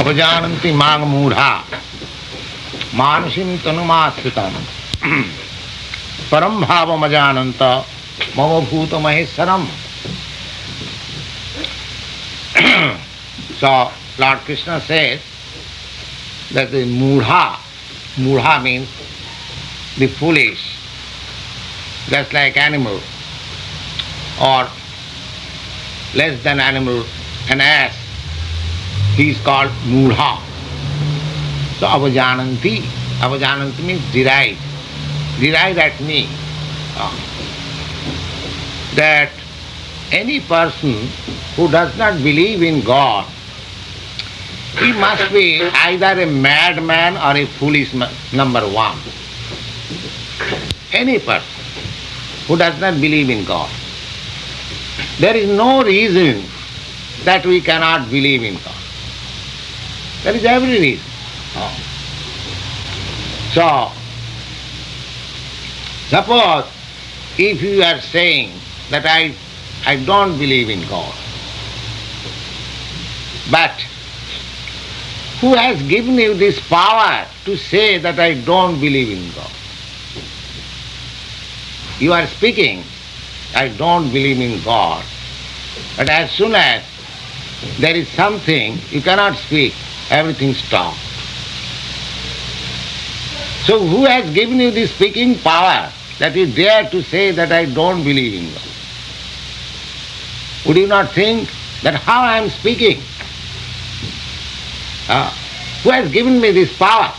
avajananti mang mudha manasim tanumasritam param bhavam ajananta mama bhuta maheswaram. So Lord Krishna says that the mudha means the foolish, just like animal or less than animal, an ass, he is called mudha. So avajananti means deride at me. That any person who does not believe in God, he must be either a madman or a foolish number one. Any person who does not believe in God. There is no reason that we cannot believe in God. There is every reason. So, suppose if you are saying that I don't believe in God, but who has given you this power to say that I don't believe in God? You are speaking, I don't believe in God, but as soon as there is something, you cannot speak, everything stops. So who has given you this speaking power that you dare to say that I don't believe in God? Would you not think that how I am speaking? Who has given me this power?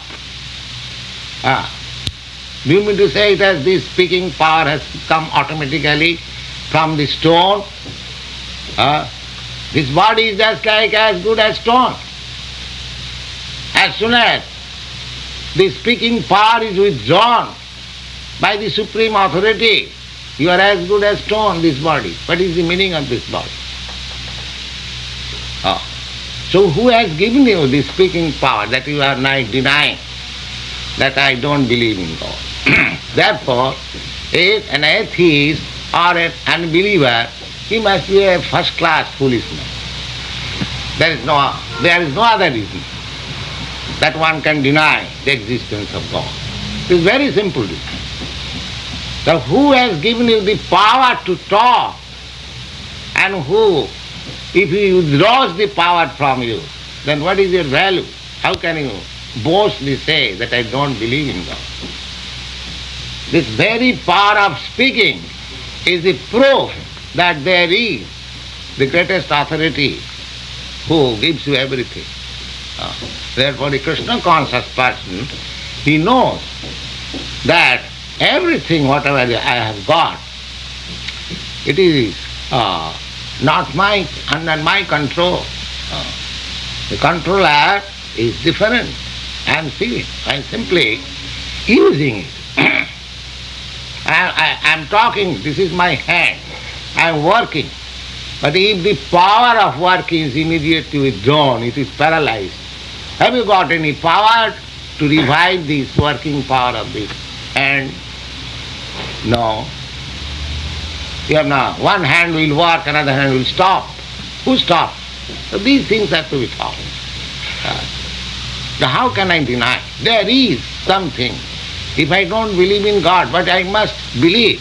Do you mean to say that this speaking power has come automatically from the stone? This body is just like as good as stone. As soon as the speaking power is withdrawn by the Supreme Authority, you are as good as stone, this body. What is the meaning of this body? So who has given you this speaking power that you are now denying that I don't believe in God? Therefore, if an atheist or an unbeliever, he must be a first-class foolishman. There is no other reason that one can deny the existence of God. It is very simple. So who has given you the power to talk, and who, if he withdraws the power from you, then what is your value? How can you boastfully say that I don't believe in God? This very power of speaking is the proof that there is the greatest authority who gives you everything. Therefore, the Krishna conscious person, he knows that everything, whatever I have got, it is not under my control. The controller is different. I am feeling. I am simply using it. I am talking, this is my hand. I am working. But if the power of working is immediately withdrawn, it is paralyzed. Have you got any power to revive this working power of this hand? No. You have now, one hand will work, another hand will stop. Who stops? So these things have to be taught. Now how can I deny? There is something. If I don't believe in God, but I must believe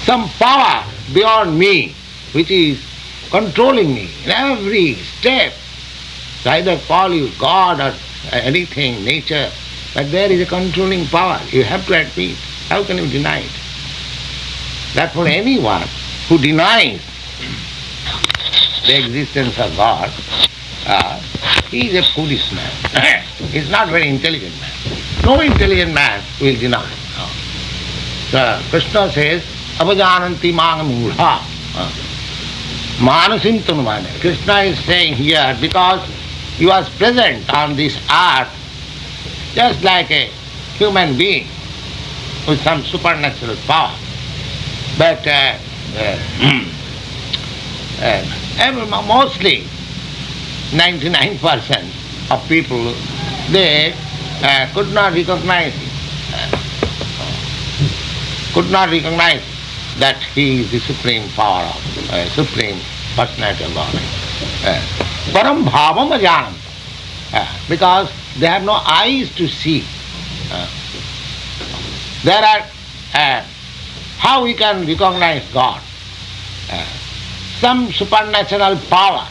some power beyond me, which is controlling me in every step. So either call you God or anything, nature, but there is a controlling power. You have to admit. How can you deny it? Therefore, anyone who denies the existence of God, he is a foolish man. He is not very intelligent man. No intelligent man will deny. So Krishna says, avajananti mang mudha. Manasim tanumane. Krishna is saying here because he was present on this earth just like a human being with some supernatural power. But mostly 99% of people, they could not recognize that he is the supreme power of Supreme Personality of Godhead. Param bhavam ajanam. because they have no eyes to see. There are, how we can recognize God? Some supernatural power,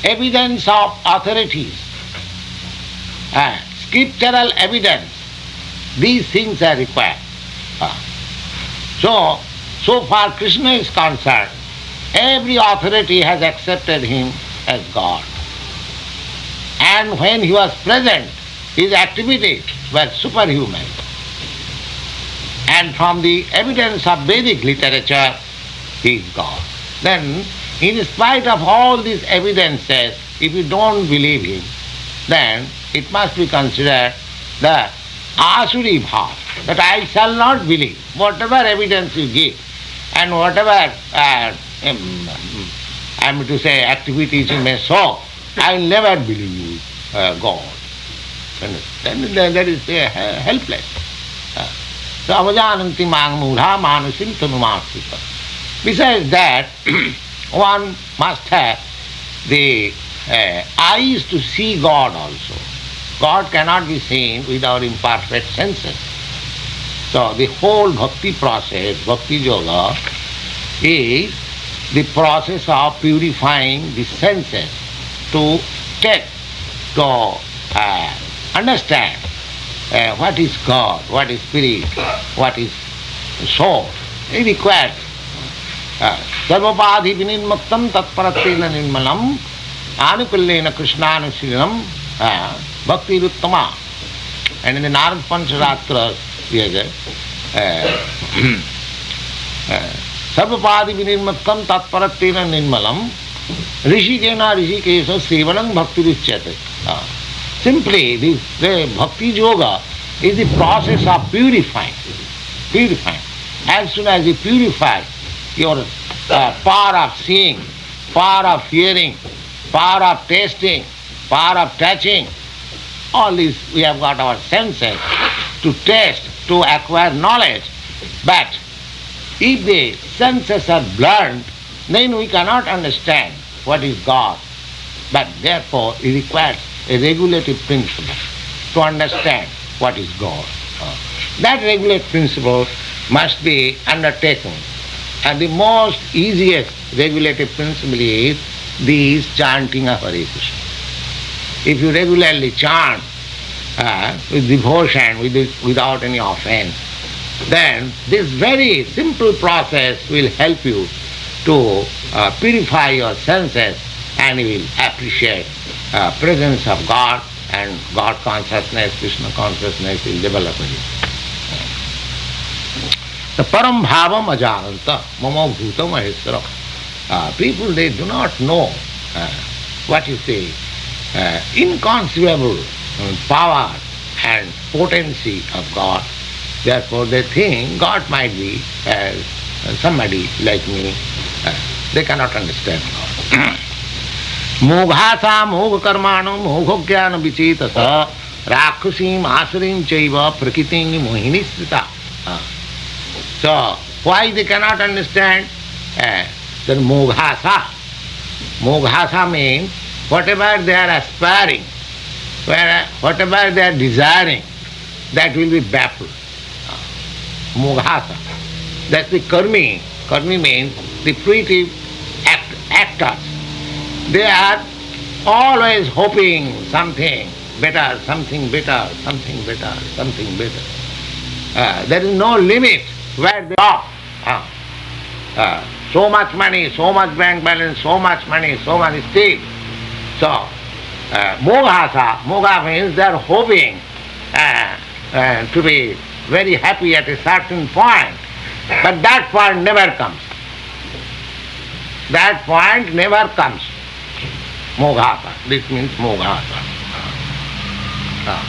evidence of authorities, scriptural evidence, these things are required. So far Krishna is concerned, every authority has accepted him as God. And when he was present, his activities were superhuman. And from the evidence of Vedic literature, he is God. Then, in spite of all these evidences, if you don't believe him, then it must be considered the asuri bhav, that I shall not believe. Whatever evidence you give, and whatever, I am to say, activities you may show, I will never believe you, God. Then that is helpless. So, avajananti mang mudha manusim tanumasita. Besides that, one must have the eyes to see God also. God cannot be seen with our imperfect senses. So the whole bhakti process, bhakti yoga, is the process of purifying the senses to take, to understand what is God, what is spirit, what is soul. It requires sarvapadhi vinirmuktam tatparatena nirmalam anukullena krishnanushilam bhakti ruttama. And in the Narad Pancharatra, sarvapadhi vinirmuktam tatparatena nirmalam rishikena rishikesa sevanam bhakti ruchyate. Simply, the bhakti yoga is the process of purifying. As soon as you purify your power of seeing, power of hearing, power of tasting, power of touching, all these we have got our senses to taste, to acquire knowledge. But if the senses are blurred, then we cannot understand what is God. But therefore it requires a regulative principle to understand what is God. That regulative principle must be undertaken. And the most easiest regulative principle is this chanting of Hare Krishna. If you regularly chant with devotion, without any offense, then this very simple process will help you to purify your senses, and you will appreciate presence of God, and God consciousness, Krishna consciousness will develop in you. The param bhavam ajananta mama bhutam aheswaram. People, they do not know what you say, inconceivable power and potency of God. Therefore they think God might be somebody like me. They cannot understand God. Moghasa mogha karmano mogha jnana vichetasa rakshasim asurim chaiva prakritim mohini sthita. So, why they cannot understand? Then moghasa. Moghasa means whatever they are aspiring, whatever they are desiring, that will be baffled. Moghasa. That's the karmi. Karmi means the fruitive actors. They are always hoping something better, something better, something better, something better. There is no limit where they are. So much money, so much bank balance, so much money, so much estate. So, mogha means they are hoping to be very happy at a certain point, but that point never comes. That point never comes. Moghasa. This means moghasa.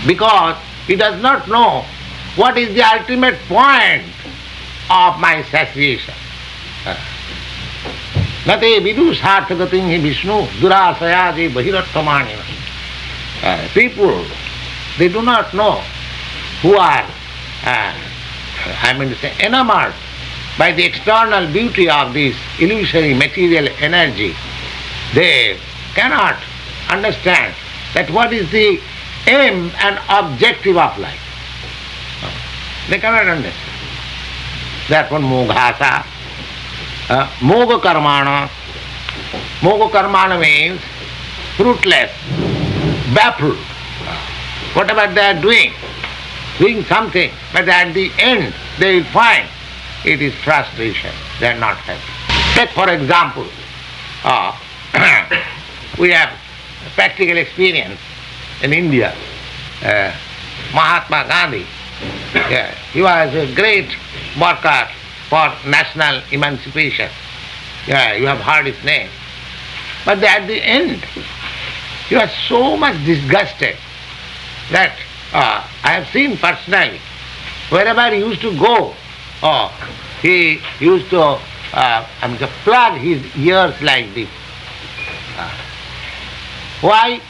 Because he does not know what is the ultimate point of my satiation. Nate vidu sarthagatim hi Vishnu durasayadi bahirattamani. People, they do not know who are, enamored by the external beauty of this illusory material energy. They cannot understand that what is the aim and objective of life. They cannot understand. Therefore, moghasa, moga karmana. Moga karmana means fruitless, baffled. Whatever they are doing something, but at the end they will find it is frustration. They are not happy. Take for example, we have practical experience in India. Mahatma Gandhi, he was a great worker for national emancipation. You have heard his name. But at the end, he was so much disgusted that I have seen personally, wherever he used to go, he used to plug his ears like this. Why?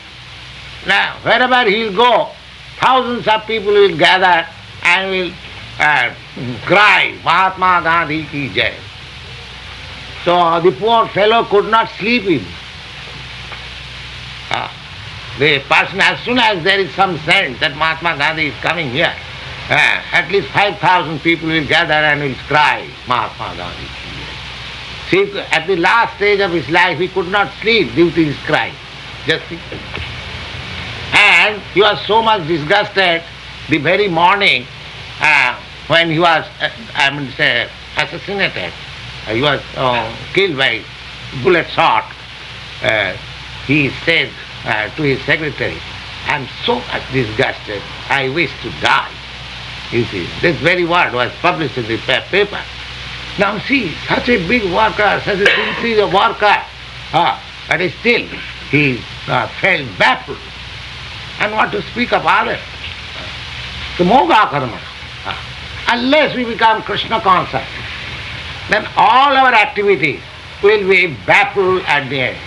Now, wherever he will go, thousands of people will gather and will cry, Mahatma Gandhi ki jai. So the poor fellow could not sleep in. The person, as soon as there is some sense that Mahatma Gandhi is coming here, at least 5,000 people will gather and will cry, Mahatma Gandhi. See, at the last stage of his life, he could not sleep due to his cry. Just see. And he was so much disgusted the very morning when he was, assassinated. He was killed by bullet shot. He said to his secretary, I am so much disgusted, I wish to die. You see, this very word was published in the paper. Now see, such a big worker, such a sincere worker, but still he felt baffled. And what to speak of others? The moga karma. Unless we become Krishna conscious, then all our activities will be baffled at the end.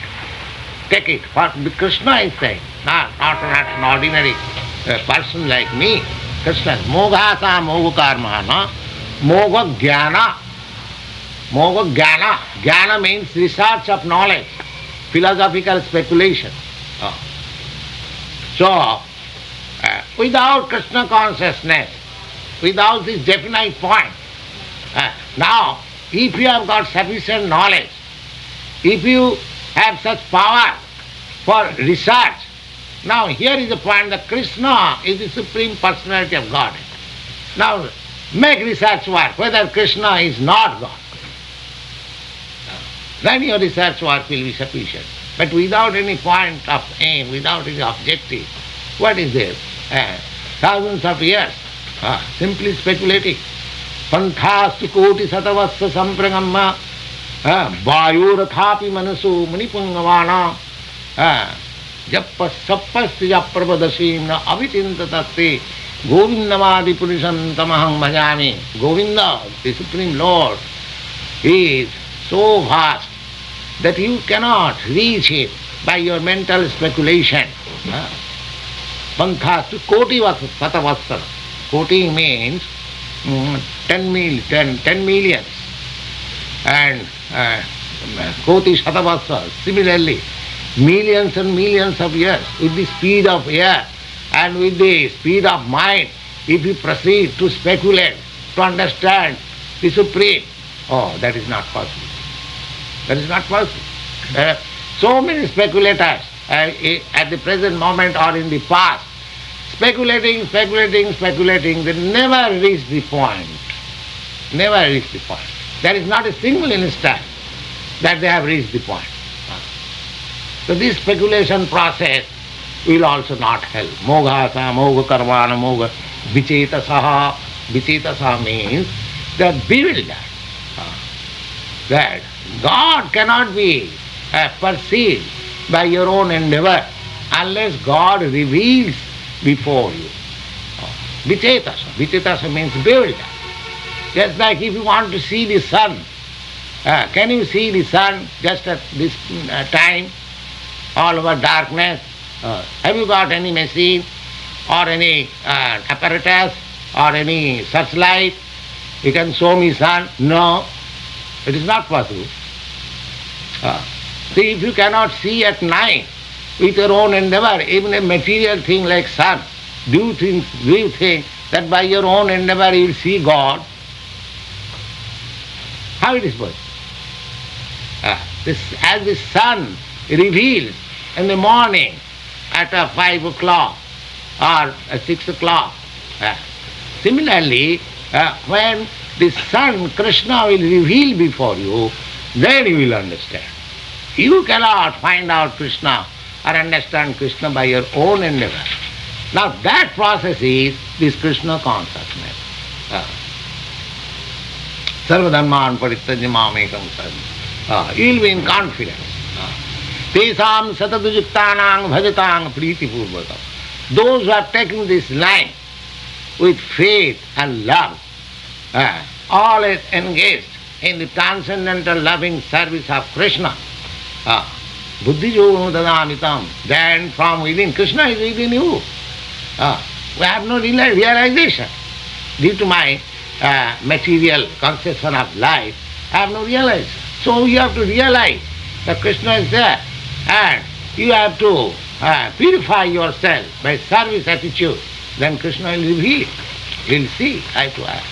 Take it, what Krishna is saying, not an ordinary person like me. Krishna, moghasa moga karma, moga jnana. Moga jnana. Jnana means research of knowledge, philosophical speculation. So, without Krishna consciousness, without this definite point, now, if you have got sufficient knowledge, if you have such power for research, now here is the point that Krishna is the Supreme Personality of Godhead. Now, make research work whether Krishna is not God. Then your research work will be sufficient. But without any point of aim, without any objective, what is there? Thousands of years, simply speculating. Panthastu koti satavassa sampragamma vayurathapi manasu manipungavana jappas sappasya prabhadasim na avitintatasti govindamadi purusham tamaham bhajami. Govinda, the Supreme Lord, is so vast that you cannot reach it by your mental speculation. Panthastu koti satavassa. Koti means 10 millions. And koti satavassa, similarly, millions and millions of years, with the speed of air and with the speed of mind, if you proceed to speculate, to understand the Supreme, that is not possible. That is not possible. So many speculators at the present moment or in the past, speculating, they never reach the point. Never reach the point. There is not a single instant that they have reached the point. So this speculation process will also not help. Moghasa, moga karmana, moga vichetasaha. Vichetasaha means they are bewildered. That God cannot be perceived by your own endeavor unless God reveals before you. Vichetasa. Vichetasa means bewildered. Just like if you want to see the sun, can you see the sun just at this time, all over darkness? Have you got any machine or any apparatus or any searchlight? You can show me sun? No, it is not possible. See, if you cannot see at night, with your own endeavor, even a material thing like sun. Do you think that by your own endeavor you will see God? How it is possible? As the sun reveals in the morning at 5 o'clock or 6 o'clock. Similarly, when the sun, Krishna, will reveal before you, then you will understand. You cannot find out Krishna or understand Krishna by your own endeavor. Now that process is this Krishna consciousness. Sarvadharman parityajya mamekam sarvam. You will be in confidence. Tesam satadujuktanang bhajatang priti purvakam. Those who are taking this line with faith and love, all is engaged in the transcendental loving service of Krishna. Buddhi yoga dadamitam. Then from within, Krishna is within you. We have no realization. Due to my material conception of life, I have no realization. So you have to realize that Krishna is there, and you have to purify yourself by service attitude. Then Krishna will reveal. You will see eye to eye.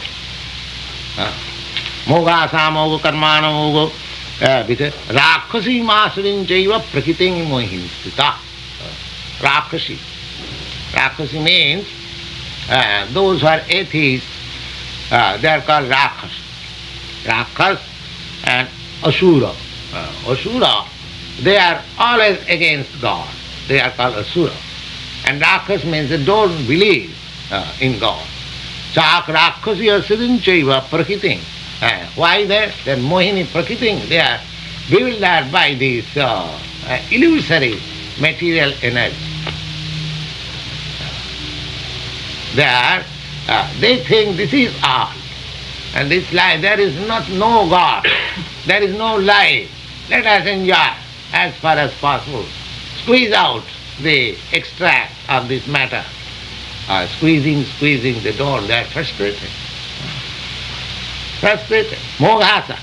Moga samoga karmana moga rakkhasi masurin chaiva prakiting mohin stita. Rakkhasi. Rakkhasi means those who are atheists, they are called Rakhas. Rakhas and Asura. Asura, they are always against God. They are called Asura. And Rakhas means they don't believe in God. Chak Rakhasi asirin chaiva prakiting. Why that? They are mohini prakiting. They are bewildered by this illusory material energy. They think this is all. And this life, there is no God. There is no life. Let us enjoy as far as possible. Squeeze out the extract of this matter. Squeezing, they don't. They are frustrated. Moghasa.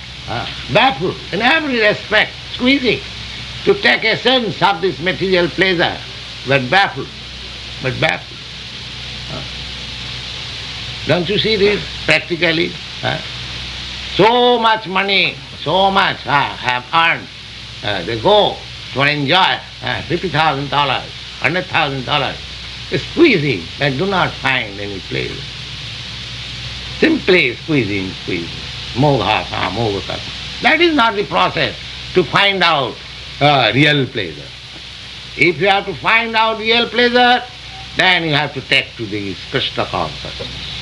Baffled in every respect. Squeezing to take a sense of this material pleasure. But baffled. Don't you see this practically? So much money, so much have earned. They go to enjoy $50,000, $100,000. Squeezing and do not find any pleasure. Simply squeezing. Mogha. That is not the process to find out real pleasure. If you have to find out real pleasure, then you have to take to the Krishna consciousness.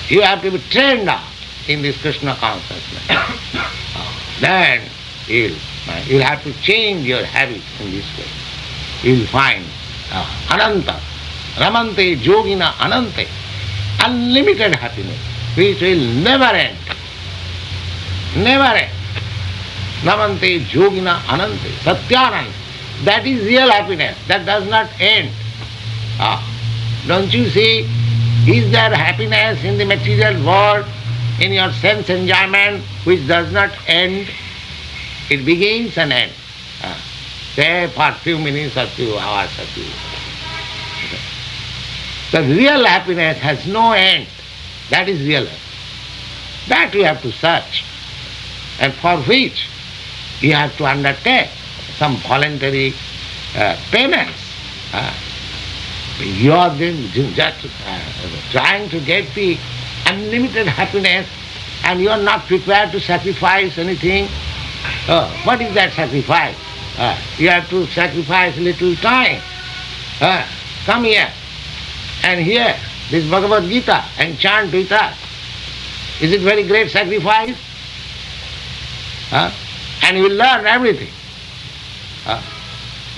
You have to be trained up in this Krishna consciousness. Then you'll have to change your habits in this way. You'll find Ananta, Ramante Yogina Anante, unlimited happiness, which will never end. Never end. Ramante Yogina Anante, Satyananda. That is real happiness. That does not end. Don't you see? Is there happiness in the material world, in your sense enjoyment, which does not end? It begins and ends. Say for a few minutes or few hours or few. The real happiness has no end. That is real. That you have to search. And for which you have to undertake some voluntary penance. You are just trying to get the unlimited happiness, and you are not prepared to sacrifice anything. What is that sacrifice? You have to sacrifice little time. Come here and hear this Bhagavad Gita and chant with us. Is it very great sacrifice? And you will learn everything.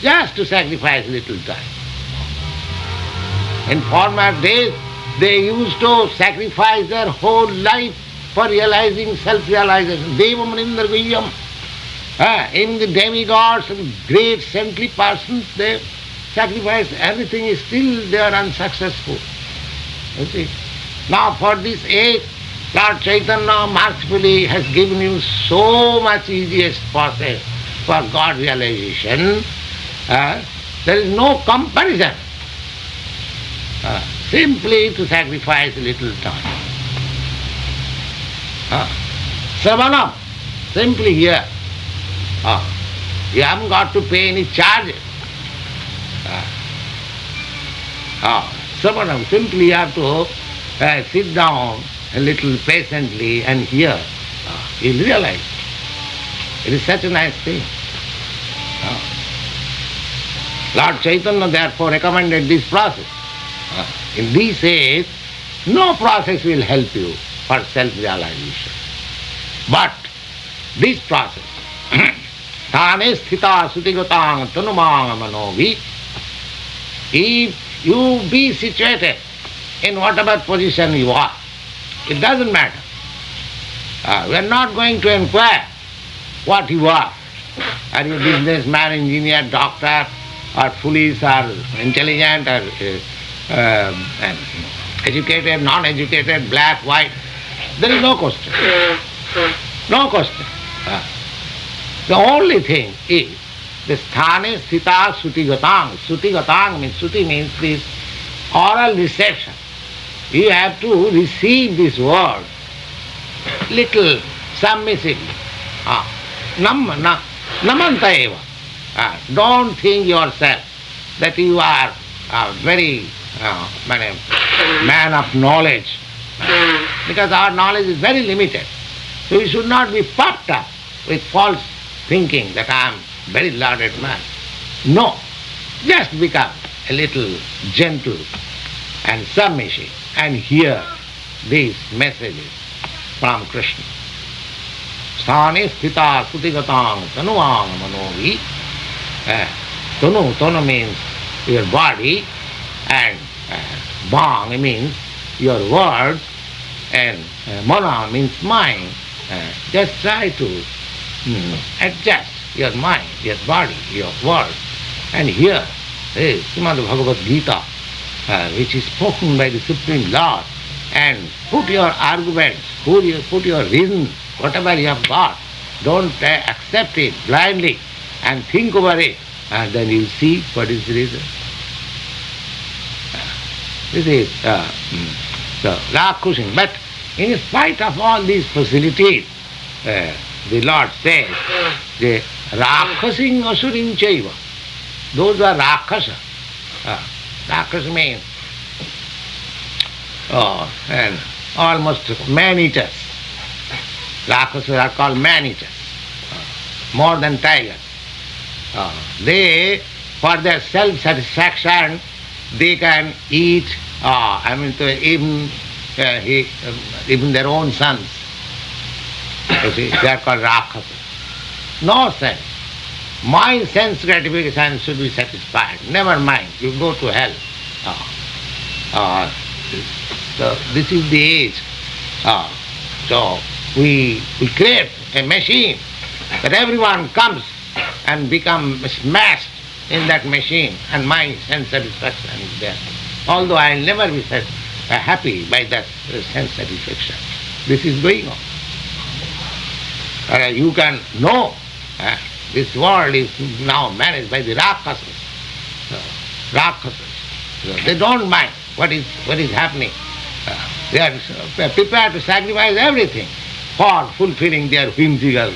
Just to sacrifice little time. In former days, they used to sacrifice their whole life for realizing self-realization. Deva Manindra Guhyam. Even the demigods and great saintly persons, they sacrifice everything, is still they are unsuccessful. You see. Now for this age, Lord Chaitanya mercifully has given you so much easiest process for God realization, there is no comparison. Simply to sacrifice a little time. Savanam, simply here. You haven't got to pay any charges. Savanam, simply you have to sit down a little patiently and hear. You'll realize. It is such a nice thing. Lord Chaitanya therefore recommended this process. In this age, no process will help you for self-realization. But this process, Thane sthita sutigatang tanumang manovi, if you be situated in whatever position you are, it doesn't matter. We are not going to inquire what you are. Are you a businessman, engineer, doctor, or foolish, or intelligent, or educated, non-educated, black, white? There is no question. No question. The only thing is the sthane sthita sutigatang. Sutigatang means, suti means this oral reception. You have to receive this word little submissively. Namanta eva. Don't think yourself that you are very man of knowledge, because our knowledge is very limited. So we should not be puffed up with false thinking that I am very learned man. No, just become a little gentle and submissive and hear these messages from Krishna. Sthane sthita sutigatang tanuvang manovi. Tanu means your body, and bang means your words, and mana means mind. Just try to adjust your mind, your body, your words. And here is Srimad Bhagavad Gita, which is spoken by the Supreme Lord, and put your arguments, put your reason, whatever you have got, don't accept it blindly and think over it, and then you'll see what is the reason. This is the Rakusin. But in spite of all these facilities, the Lord says, the Rakhasin asurin chaiva. Those are Rakhasa. Rakhasa means and almost man-eaters. Rakhasas are called man-eaters, more than tigers. They, for their self-satisfaction, they can eat, even their own sons. You see, they are called Rakhasas. No sense. My sense gratification should be satisfied. Never mind, you go to hell. So this is the age. So we create a machine that everyone comes and becomes smashed in that machine, and my sense satisfaction is there. Although I will never be happy by that sense satisfaction. This is going on. You can know this world is now managed by the Rakshasas. They don't mind what is happening. They are prepared to sacrifice everything for fulfilling their whimsical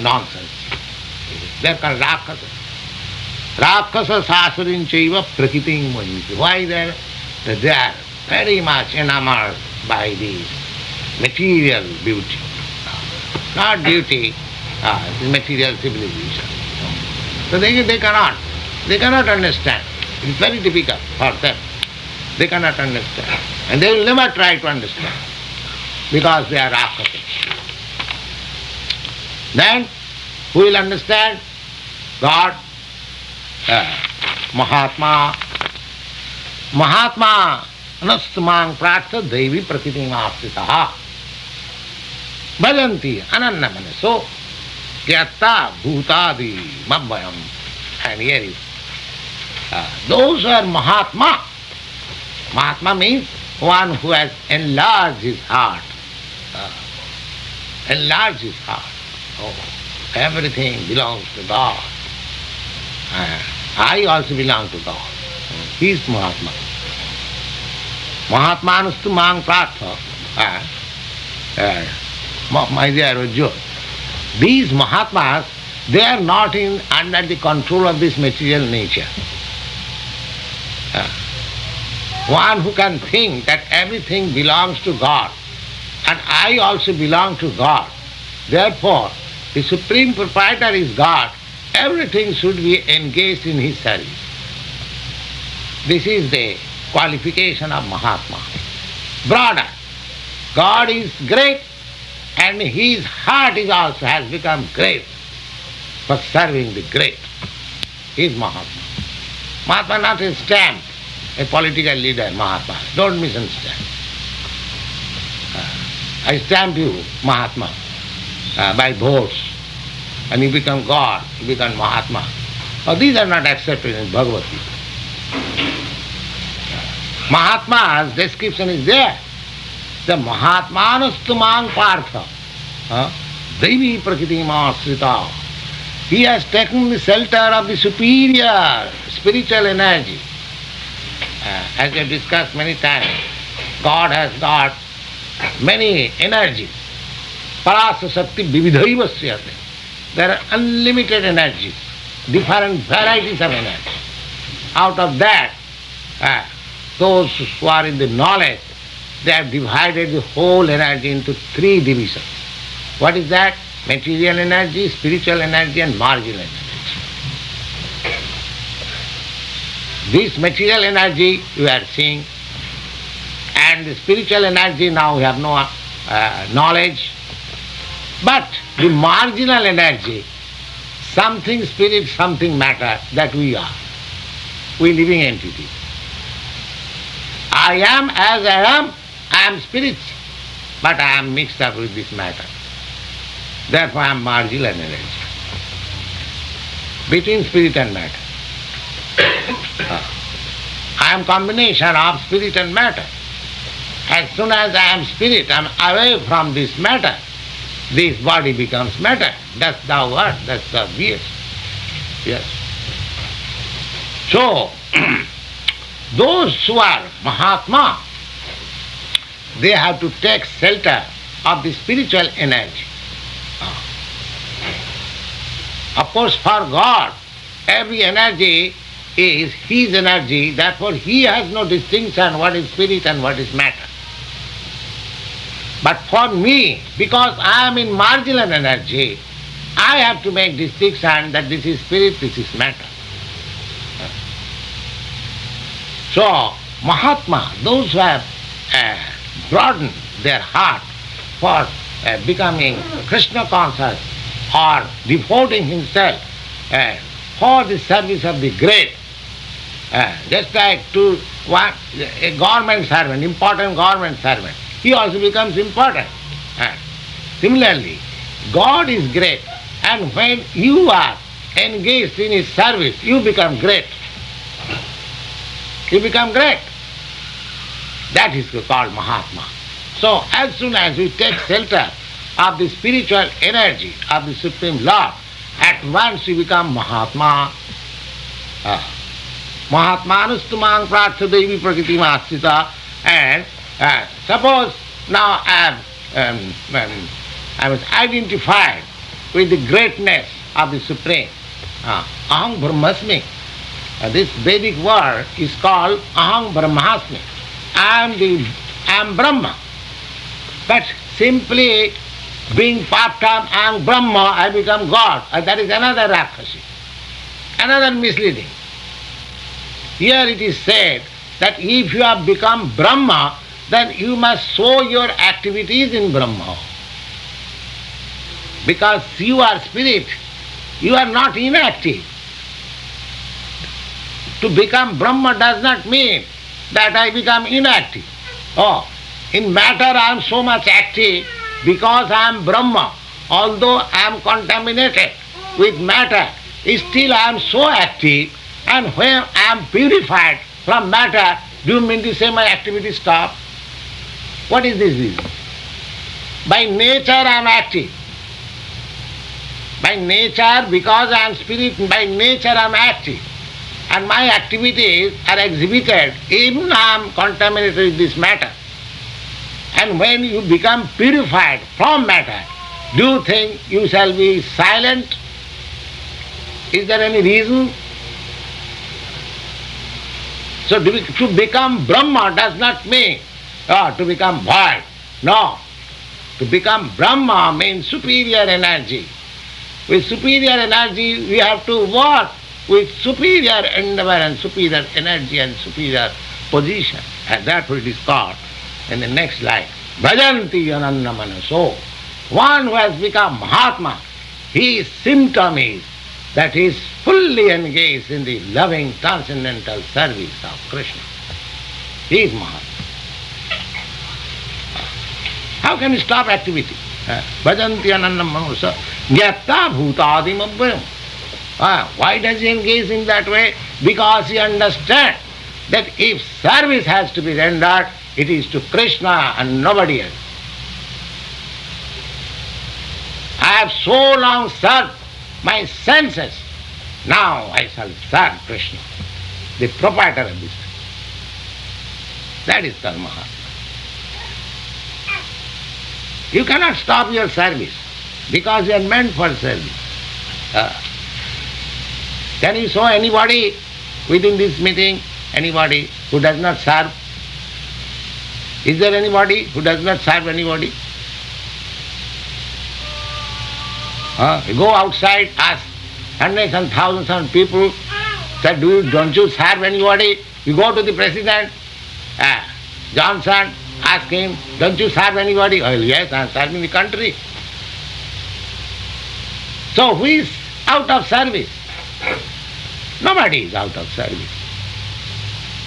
nonsense. They are called Rakshasas. Rakshasas asurin chaiva prakritim mohinti. Why they are very much enamored by the material beauty. Not beauty, material civilization. So they cannot understand. It's very difficult for them. They cannot understand. And they will never try to understand, because they are Rakshasas. Then, who will understand? God, Mahatma. Mahatma anastamang Prtha devi prakritim apsitaha. Bhajanti ananna manaso kyatta bhutadi mabbayam. And here is those who are Mahatma. Mahatma means one who has enlarged his heart. Enlarged his heart. everything belongs to God. I also belong to God. He is Mahatma. Mahatmanastu mang Prtha. My dear Arjuna, these Mahatmas, they are not under the control of this material nature. One who can think that everything belongs to God and I also belong to God. Therefore, the Supreme Proprietor is God. Everything should be engaged in His service. This is the qualification of Mahatma. Broader. God is great and His heart is also has become great for serving the great. He is Mahatma. Mahatma not a stamp, a political leader, Mahatma. Don't misunderstand. I stamp you, Mahatma, by votes, and you become God, you become Mahatma. Now, these are not accepted in Bhagavad Gita. Mahatma's description is there. The Mahatmanastu mang Prtha, Devi Prakriti Asrita. He has taken the shelter of the superior spiritual energy. As we have discussed many times, God has got many energies. Parasa Shakti Vividhaiva Sriyate. There are unlimited energies, different varieties of energy. Out of that, those who are in the knowledge, they have divided the whole energy into three divisions. What is that? Material energy, spiritual energy and marginal energy. This material energy you are seeing, and the spiritual energy now we have no knowledge. But the marginal energy, something spirit, something matter, that we are. We living entities. I am as I am spirit, but I am mixed up with this matter. Therefore I am marginal energy between spirit and matter. I am combination of spirit and matter. As soon as I am spirit, I am away from this matter. This body becomes matter. That's the word, that's the being. Yes. So, those who are Mahatma, they have to take shelter of the spiritual energy. Of course, for God, every energy is His energy, therefore He has no distinction what is spirit and what is matter. But for me, because I am in marginal energy, I have to make distinction that this is spirit, this is matter. So, Mahatma, those who have broadened their heart for becoming Krishna conscious or devoting himself for the service of the great, just like a government servant, important government servant, he also becomes important. Similarly, God is great, and when you are engaged in His service, you become great. You become great. That is called Mahatma. So as soon as we take shelter of the spiritual energy of the Supreme Lord, at once we become Mahatma. Mahatmanastu mang Prtha Devi Prakriti Asrita. And suppose now I was identified with the greatness of the Supreme. Aham Brahmasmi. This Vedic word is called Aham Brahmasmi. I am Brahma. But simply being part-time I am Brahma, I become God. That is another rakshasi, another misleading. Here it is said that if you have become Brahma, then you must show your activities in Brahma. Because you are spirit, you are not inactive. To become Brahma does not mean that I become inactive. In matter I am so much active because I am Brahma. Although I am contaminated with matter, still I am so active, and when I am purified from matter, do you mean to say my activity stop? What is this reason? By nature I am active. By nature, because I am spirit, by nature I am active. And my activities are exhibited, even I am contaminated with this matter. And when you become purified from matter, do you think you shall be silent? Is there any reason? So to become Brahma does not mean to become void. No. To become Brahma means superior energy. With superior energy we have to work with superior endeavor and superior energy and superior position. And therefore it is called in the next line, Bhajanti Ananna Manaso. One who has become Mahatma, his symptom is that he is fully engaged in the loving transcendental service of Krishna. He is Mahatma. How can you stop activity? Bhajanti Ananna Manaso. Gyatta bhutadim abhyam. Why does he engage in that way? Because he understands that if service has to be rendered, it is to Krishna and nobody else. I have so long served my senses, now I shall serve Krishna, the proprietor of this. That is called Mahatma. You cannot stop your service because you are meant for service. Can you show anybody within this meeting, anybody who does not serve? Is there anybody who does not serve anybody? You go outside, ask hundreds and thousands of people, that don't you serve anybody? You go to the president, Johnson, ask him, don't you serve anybody? Oh yes, I am serving the country. So who is out of service? Nobody is out of service.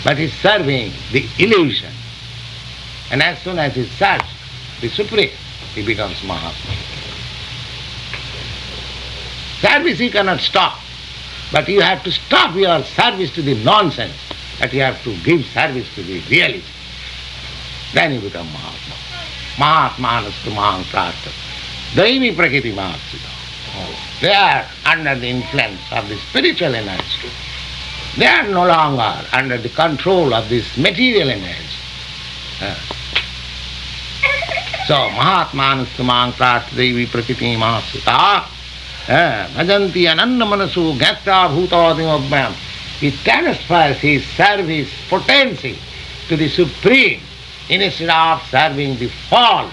But he is serving the illusion. And as soon as he serves the Supreme, he becomes Mahatma. Service you cannot stop, but you have to stop your service to the nonsense, that you have to give service to the reality. Then you become Mahatma. Mahatmanastu mahang prartha. Daimi prakriti mahasita. They are under the influence of the spiritual energy. They are no longer under the control of this material energy. So, Mahatmanastu mahang prartha daimi prakriti mahasita. Bhajanti ananna manasu gyatta bhutadim abhyam. He transfers his service potency to the Supreme instead of serving the false.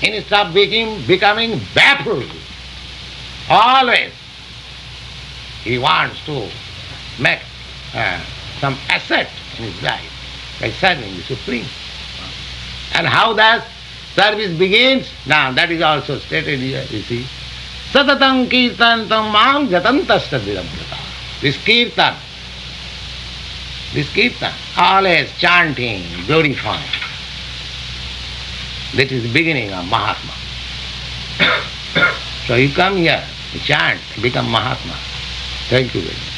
Instead of becoming baffled. Always he wants to make some asset in his life by serving the Supreme. And how that service begins? Now that is also stated here, you see. Satatam kirtantam mam jatantasya vidamrata. This kirtan, always chanting, glorifying. That is the beginning of Mahatma. So you come here, you chant, become Mahatma. Thank you very much.